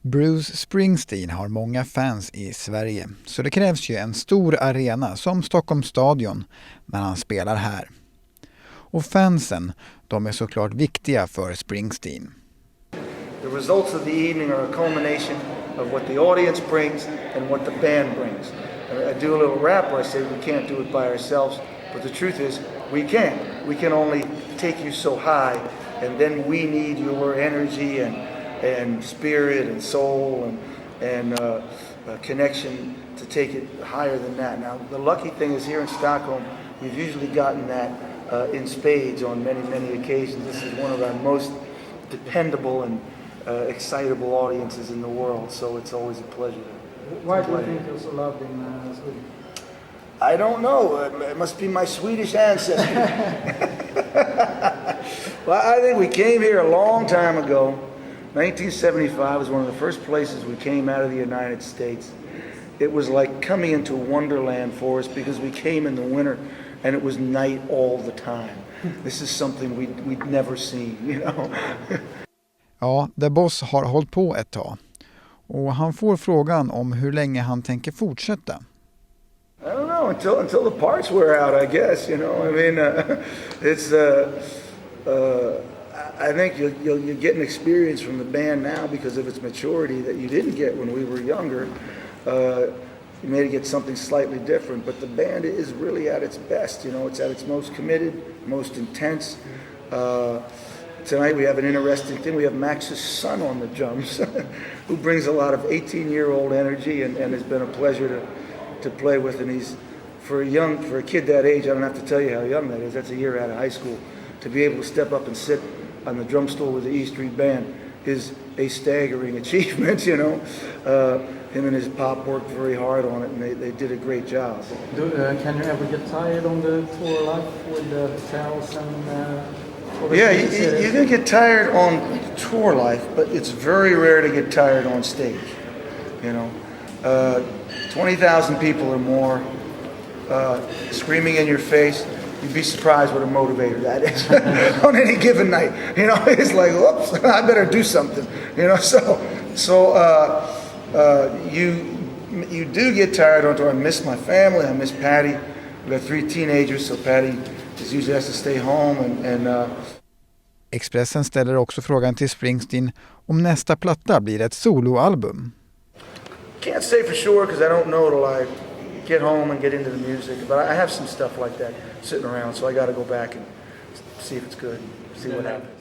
Bruce Springsteen har många fans i Sverige, så det krävs ju en stor arena som Stockholms stadion när han spelar här. Och fansen, de är såklart viktiga för Springsteen. The results of the evening are a culmination of what the audience brings and what the band brings. I do a little rap where I say we can't do it by ourselves, but the truth is we can. We can only take you so high, and then we need your energy and spirit and soul and connection to take it higher than that. Now, the lucky thing is here in Stockholm, we've usually gotten that in spades on many, many occasions. This is one of our most dependable and excitable audiences in the world, so it's always a pleasure. Why do you think you're so loved in Sweden? I don't know. It must be my Swedish ancestry. Well, I think we came here a long time ago. 1975 was one of the first places we came out of the United States. It was like coming into wonderland for us because we came in the winter and it was night all the time. This is something we'd never seen, you know. Ja, The Boss har hållit på ett tag. Och han får frågan om hur länge han tänker fortsätta. I don't know, until the parts wear out, I guess, you know. I mean, I think you'll get an experience from the band now because of its maturity that you didn't get when we were younger. You may get something slightly different, but the band is really at its best. You know, it's at its most committed, most intense. Tonight we have an interesting thing. We have Max's son on the drums, who brings a lot of 18-year-old energy and has been a pleasure to play with. And he's for a kid that age. I don't have to tell you how young that is. That's a year out of high school. To be able to step up and sit on the drum stool with the E Street Band is a staggering achievement. You know, him and his pop worked very hard on it, and they did a great job. Can you ever get tired on the tour life with the shells and? Yeah, you can get tired on tour life, but it's very rare to get tired on stage. You know, 20,000 people or more screaming in your face. You'd be surprised what a motivator that is on any given night. You know, it's like, whoops, I better do something. You know, you do get tired on tour. I miss my family. I miss Patty. We got 3 teenagers, so Patty usually has to stay home and Expressen ställer också frågan till Springsteen om nästa platta blir ett soloalbum. Can't say for sure because I don't know till I get home and get into the music, but I have some stuff like that sitting around, so I got to go back and see if it's good, see what happens.